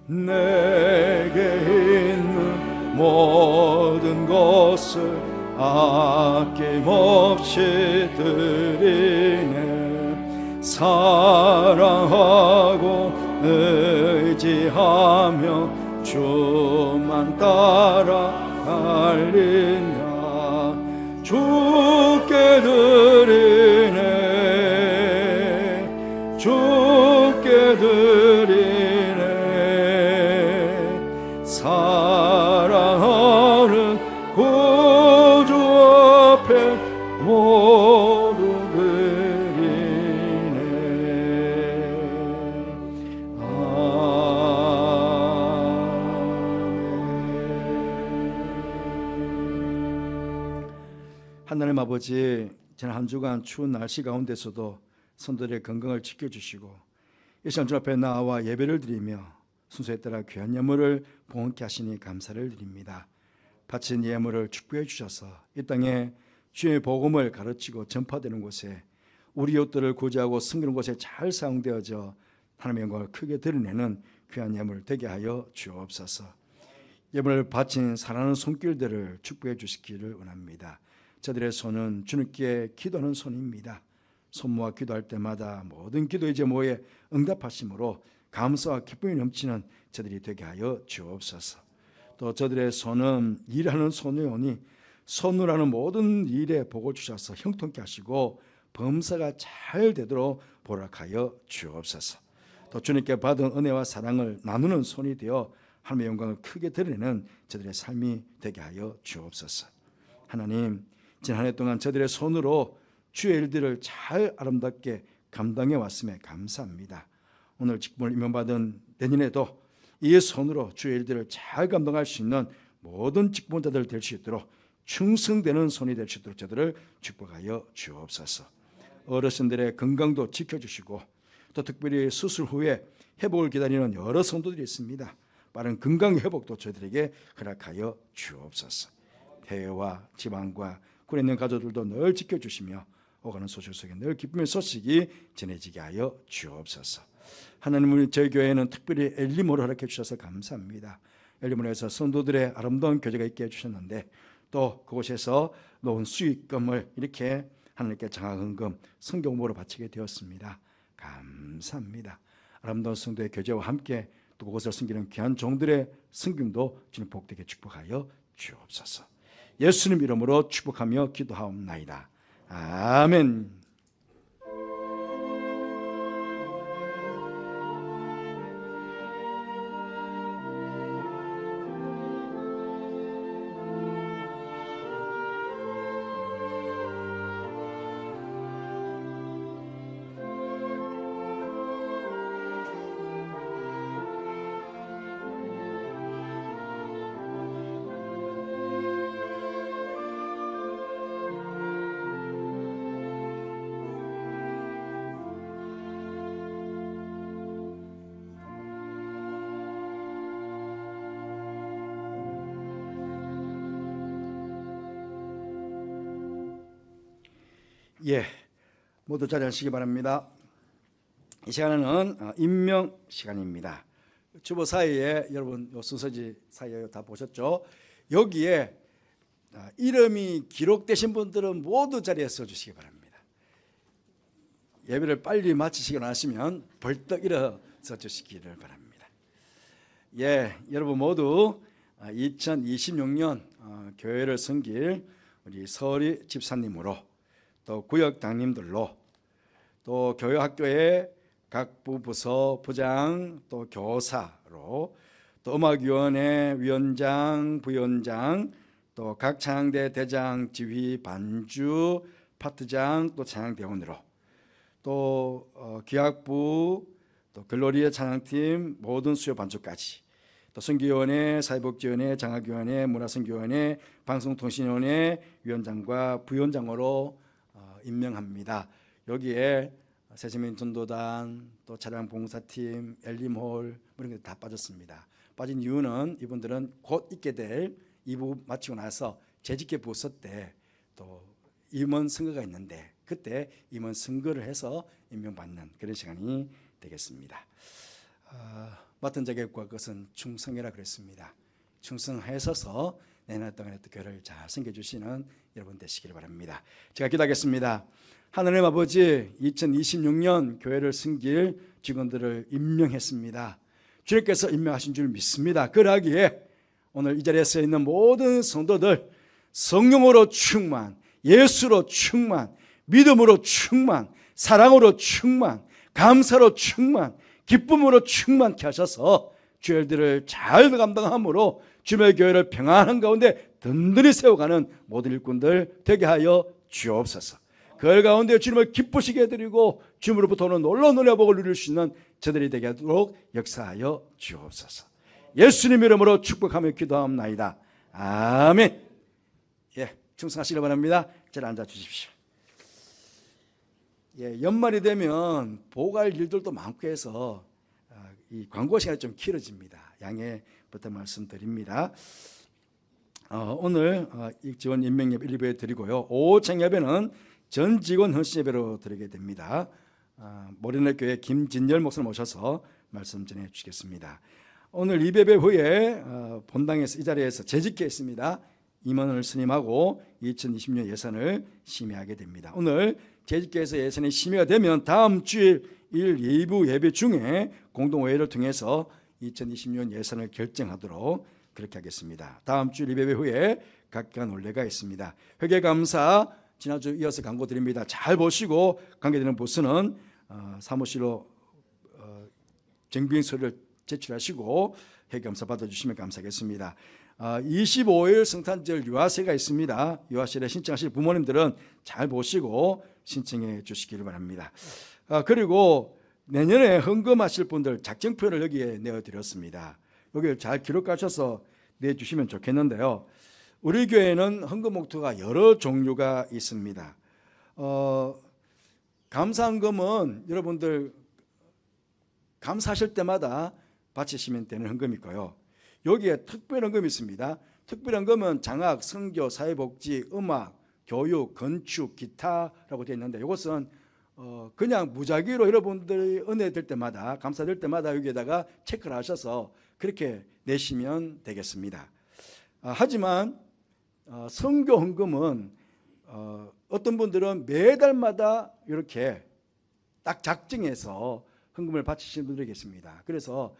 내게 있는 모든 것을 아낌없이 드리네. 사랑하고 의지하며 주만 따라갈리냐. 주께 드리네. 주께 드리네. 사랑하는 구주 앞에 모두 드리네. 아멘. 하나님 아버지, 지난 한 주간 추운 날씨 가운데서도 성도들의 건강을 지켜주시고 이 시간 주 앞에 나와 예배를 드리며 순서에 따라 귀한 예물을 봉헌케 하시니 감사를 드립니다. 바친 예물을 축복해 주셔서 이 땅에 주의 복음을 가르치고 전파되는 곳에 우리 이웃들을 구제하고 섬기는 곳에 잘 사용되어져 하나님의 영광을 크게 드러내는 귀한 예물 되게 하여 주옵소서. 예물을 바친 사랑하는 손길들을 축복해 주시기를 원합니다. 저들의 손은 주님께 기도하는 손입니다. 손모아 기도할 때마다 모든 기도의 제목에 응답하심으로 감사와 기쁨이 넘치는 저들이 되게 하여 주옵소서. 또 저들의 손은 일하는 손이오니 손으로 하는 모든 일에 복을 주셔서 형통케 하시고 범사가 잘 되도록 보락하여 주옵소서. 또 주님께 받은 은혜와 사랑을 나누는 손이 되어 하나님의 영광을 크게 드러내는 저들의 삶이 되게 하여 주옵소서. 하나님, 지난 한 해 동안 저들의 손으로 주의 일들을 잘 아름답게 감당해 왔음에 감사합니다. 오늘 직분을 임명받은 내년에도 이 손으로 주의 일들을 잘 감당할 수 있는 모든 직분자들 될 수 있도록 충성되는 손이 될 수 있도록 저들을 축복하여 주옵소서. 어르신들의 건강도 지켜주시고 또 특별히 수술 후에 회복을 기다리는 여러 성도들이 있습니다. 빠른 건강 회복도 저들에게 허락하여 주옵소서. 해외와 지방과 군에 있는 가족들도 늘 지켜주시며 오가는 소식 속에 늘 기쁨의 소식이 전해지게 하여 주옵소서. 하나님은 저희 교회에는 특별히 엘리모를 허락해 주셔서 감사합니다. 엘리모에서 성도들의 아름다운 교제가 있게 해주셨는데 또 그곳에서 놓은 수익금을 이렇게 하나님께 장학헌금 성경보로 바치게 되었습니다. 감사합니다. 아름다운 성도의 교제와 함께 또 그곳을 섬기는 귀한 종들의 섬김도 주님 복되게 축복하여 주옵소서. 예수님 이름으로 축복하며 기도하옵나이다. 아멘. 예, 모두 자리 하시기 바랍니다. 이 시간은 임명 시간입니다. 주보 사이에 여러분 요 순서지 사이에 다 보셨죠? 여기에 이름이 기록되신 분들은 모두 자리에 서주시기 바랍니다. 예배를 빨리 마치시고 나시면 벌떡 일어서 주시기를 바랍니다. 예, 여러분 모두 2026년 교회를 섬길 우리 서리 집사님으로 또 구역 당님들로 또 교회학교의 각 부부서 부장 또 교사로 또 음악위원회 위원장 부위원장 또 각 찬양대 대장 지휘 반주 파트장 또 찬양대원으로 또 기악부 또 글로리의 찬양팀 모든 수요 반주까지 또 선교위원회 사회복지위원회 장학위원회 문화선교위원회 방송통신위원회 위원장과 부위원장으로 임명합니다. 여기에 새시민 전도단 또 차량 봉사팀 엘림홀 이런 게 다 빠졌습니다. 빠진 이유는 이분들은 곧 있게 될 2부 마치고 나서 재직계 부서 때 또 임원 선거가 있는데 그때 임원 선거를 해서 임명받는 그런 시간이 되겠습니다. 맡은 자격과 그것은 충성이라 그랬습니다. 충성하셔서 내년 동안에 또 교회를 잘 섬겨주시는 여러분 되시기를 바랍니다. 제가 기도하겠습니다. 하나님 아버지, 2026년 교회를 섬길 직원들을 임명했습니다. 주님께서 임명하신 줄 믿습니다. 그러하기에 오늘 이 자리에 서 있는 모든 성도들 성령으로 충만, 예수로 충만, 믿음으로 충만, 사랑으로 충만, 감사로 충만, 기쁨으로 충만케 하셔서 주의 일들을 잘 감당함으로 주님의 교회를 평안한 가운데 든든히 세워가는 모든 일꾼들 되게 하여 주옵소서. 그 가운데 주님을 기쁘시게 해드리고 주님으로부터 오는 놀라운 은혜복을 누릴 수 있는 저들이 되게 하도록 역사하여 주옵소서. 예수님 이름으로 축복하며 기도하옵나이다. 아멘. 예, 충성하시기 바랍니다. 잘 앉아 주십시오. 예, 연말이 되면 보고할 일들도 많고 해서 이 광고 시간이 좀 길어집니다. 양해 부탁 말씀드립니다. 오늘 지원 임명 예배 1, 2부에 드리고요. 오후청 예배는 전 직원 헌신 예배로 드리게 됩니다. 모리네 교회 김진열 목사님 모셔서 말씀 전해 주시겠습니다. 오늘 2예배 후에 본당에서 이 자리에서 재직회 있습니다. 임원을 스님하고 2020년 예산을 심의하게 됩니다. 오늘 재직회에서 예산이 심의가 되면 다음 주일 1, 2부 예배 중에 공동회의를 통해서 2020년 예산을 결정하도록 그렇게 하겠습니다. 다음 주 예배 후에 각각 논례가 있습니다. 회계감사 지난주 이어서 광고 드립니다. 잘 보시고 관계되는 부서는 사무실로 정비행 서류를 제출하시고 회계감사 받아주시면 감사하겠습니다. 25일 성탄절 유아세가 있습니다. 유아세에 신청하실 부모님들은 잘 보시고 신청해 주시기를 바랍니다. 그리고 내년에 헌금하실 분들 작정표를 여기에 내어드렸습니다. 여기를 잘 기록하셔서 내주시면 좋겠는데요. 우리 교회는 헌금 목표가 여러 종류가 있습니다. 감사헌금은 여러분들 감사하실 때마다 바치시면 되는 헌금이 있고요. 여기에 특별헌금이 있습니다. 특별헌금은 장학, 선교, 사회복지, 음악, 교육, 건축, 기타라고 되어 있는데 이것은 그냥 무작위로 여러분들이 은혜 될 때마다 감사될 때마다 여기에다가 체크를 하셔서 그렇게 내시면 되겠습니다. 하지만 선교 헌금은 어떤 분들은 매달마다 이렇게 딱 작정해서 헌금을 바치시는 분들이 계십니다. 그래서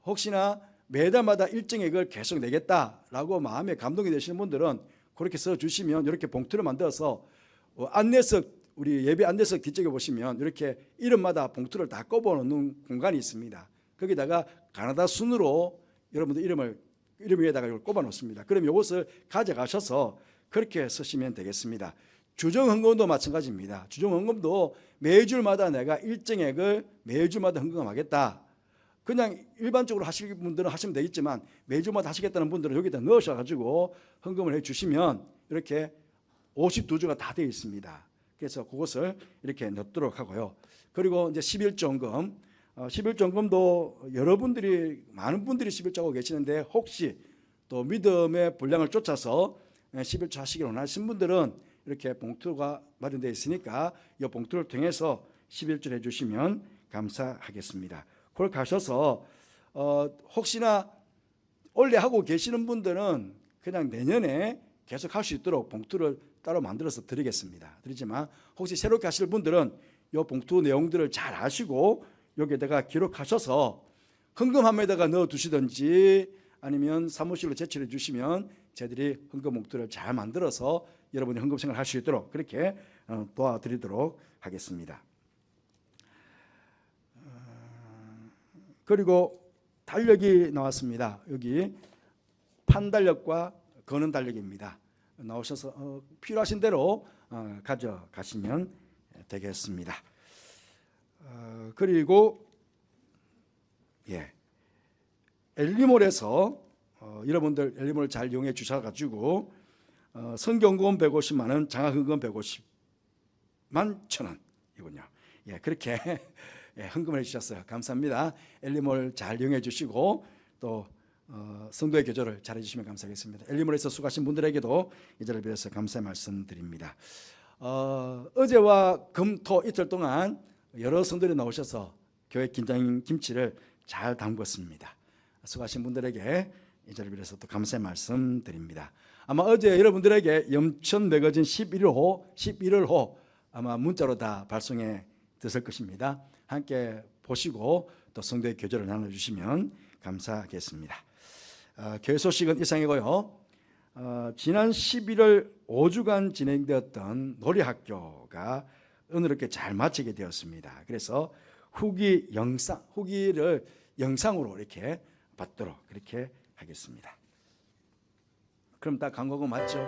혹시나 매달마다 일정액을 계속 내겠다라고 마음에 감동이 되시는 분들은 그렇게 써주시면 이렇게 봉투를 만들어서 안내석, 우리 예배 안내석 뒤쪽에 보시면 이렇게 이름마다 봉투를 다 꼽아놓는 공간이 있습니다. 거기다가 가나다 순으로 여러분들 이름 위에다가 이걸 꼽아놓습니다. 그럼 이것을 가져가셔서 그렇게 쓰시면 되겠습니다. 주정헌금도 마찬가지입니다. 주정헌금도 매주마다 내가 일정액을 매주마다 헌금하겠다. 그냥 일반적으로 하실 분들은 하시면 되겠지만 매주마다 하시겠다는 분들은 여기다 넣으셔가지고 헌금을 해주시면 이렇게 52주가 다 되어 있습니다. 그래서 그것을 이렇게 넣도록 하고요. 그리고 이제 11조 헌금, 11조 헌금도 여러분들이 많은 분들이 11조 하고 계시는데 혹시 또 믿음의 분량을 쫓아서 11조 하시기를 원하시는 분들은 이렇게 봉투가 마련되어 있으니까 이 봉투를 통해서 11조 해주시면 감사하겠습니다. 그걸 가셔서 혹시나 원래 하고 계시는 분들은 그냥 내년에 계속 할 수 있도록 봉투를 따로 만들어서 드리겠습니다. 드리지만 혹시 새롭게 하실 분들은 이 봉투 내용들을 잘 아시고 여기에다가 기록하셔서 헌금함에다가 넣어두시든지 아니면 사무실로 제출해 주시면 저희들이 헌금 봉투를 잘 만들어서 여러분이 헌금 생활을 할 수 있도록 그렇게 도와드리도록 하겠습니다. 그리고 달력이 나왔습니다. 여기 판달력과 거는 달력입니다. 나오셔서 필요하신 대로 가져가시면 되겠습니다. 그리고 엘리몰에서 여러분들 엘리몰 잘 이용해 주셔가지고 성경금 150만 원, 장학헌금 150만 1,000원 이군요. 그렇게 헌금을 해주셨어요. 감사합니다. 엘리몰 잘 이용해 주시고 또 성도의 교조를 잘 해주시면 감사하겠습니다. 엘리몰에서 수고하신 분들에게도 이 자리를 빌어서 감사의 말씀드립니다. 어제와 금, 토 이틀 동안 여러 성도들이 나오셔서 교회 김장 김치를 잘 담궜습니다. 수고하신 분들에게 이 자리를 빌어서 또 감사의 말씀드립니다. 아마 어제 여러분들에게 염천 매거진 11월 아마 문자로 다 발송해 드릴 것입니다. 함께 보시고 또 성도의 교제를 나눠주시면 감사하겠습니다. 교회 소식은 이상이고요. 지난 11월 5주간 진행되었던 놀이학교가 오늘 이렇게 잘 마치게 되었습니다. 그래서 후기를 영상으로 이렇게 받도록 그렇게 하겠습니다. 그럼 다 광고가 맞죠?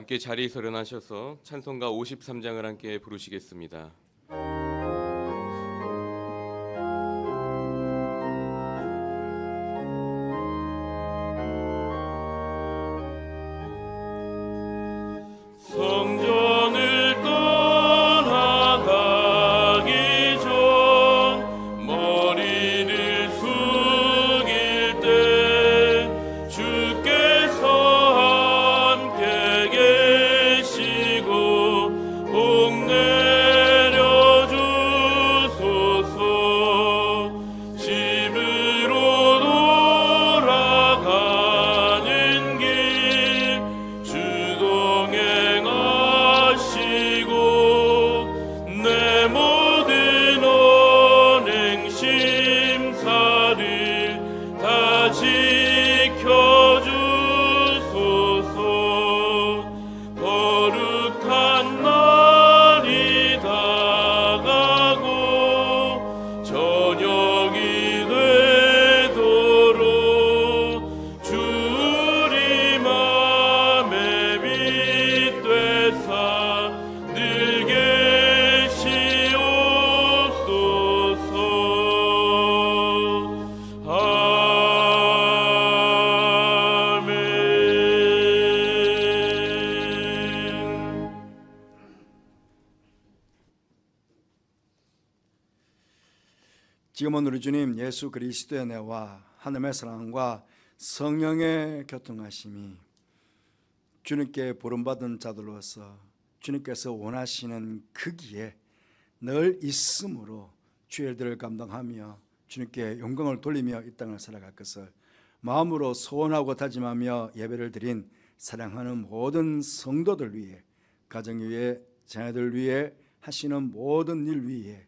함께 자리에서 일어나셔서 찬송가 53장을 함께 부르시겠습니다. 성전을 떠나가기 전 머리를 숙일 때 주께서 함께 계시고 복 내려 주소서. 집으로 돌아가는 길 주동에 내 모든 언행 심사를 다 지켜주소서. 거룩한 날이 다가고 저녁이 되도록 주 우리 맘에 빛 되사 늘 지금은 우리 주님 예수 그리스도의 은혜와 하나님의 사랑과 성령의 교통하심이 주님께 부름받은 자들로서 주님께서 원하시는 그 기에 늘 있음으로 주의 일들을 감당하며 주님께 영광을 돌리며 이 땅을 살아갈 것을 마음으로 소원하고 다짐하며 예배를 드린 사랑하는 모든 성도들 위해, 가정 위해, 자녀들 위해, 하시는 모든 일 위해,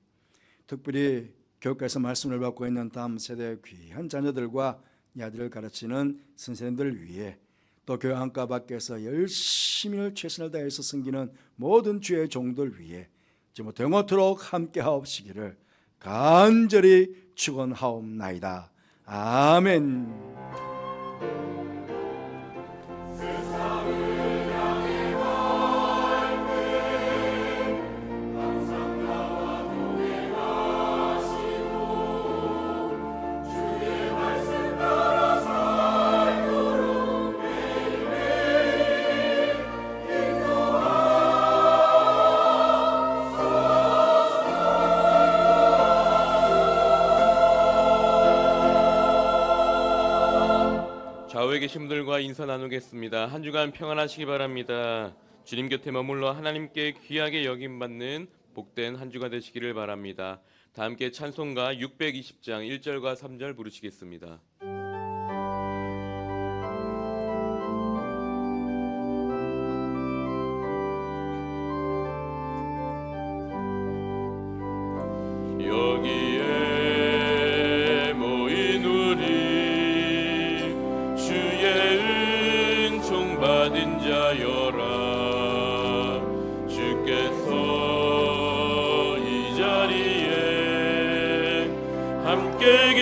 특별히 교육에서 말씀을 받고 있는 다음 세대의 귀한 자녀들과 아들을 가르치는 선생님들 위해, 또 교회 안과 밖에서 열심히 최선을 다해서 섬기는 모든 주의 종들 위해 지금부터 영원토록 함께 하옵시기를 간절히 축원하옵나이다. 아멘. 좌우에 계신 분들과 인사 나누겠습니다. 한 주간 평안하시기 바랍니다. 주님 곁에 머물러 하나님께 귀하게 여김받는 복된 한 주가 되시기를 바랍니다. 다 함께 찬송가 620장 1절과 3절 부르시겠습니다. 여기에 모인 우리 주의 은총 받은 자여라. 주께서 이 자리에 함께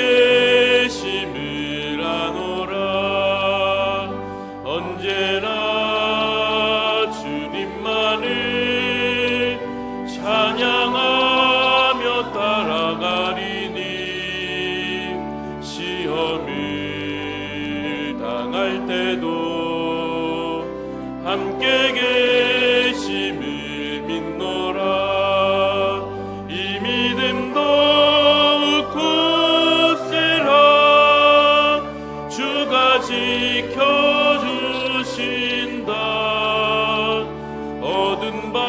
계심을 아노라. 언제나 주님만을 찬양하며 따라가리니 시험을 당할 때도 함께 계심을 믿노라. 이 믿음 더욱 굳세라. 주가 지켜주신다. 얻은 바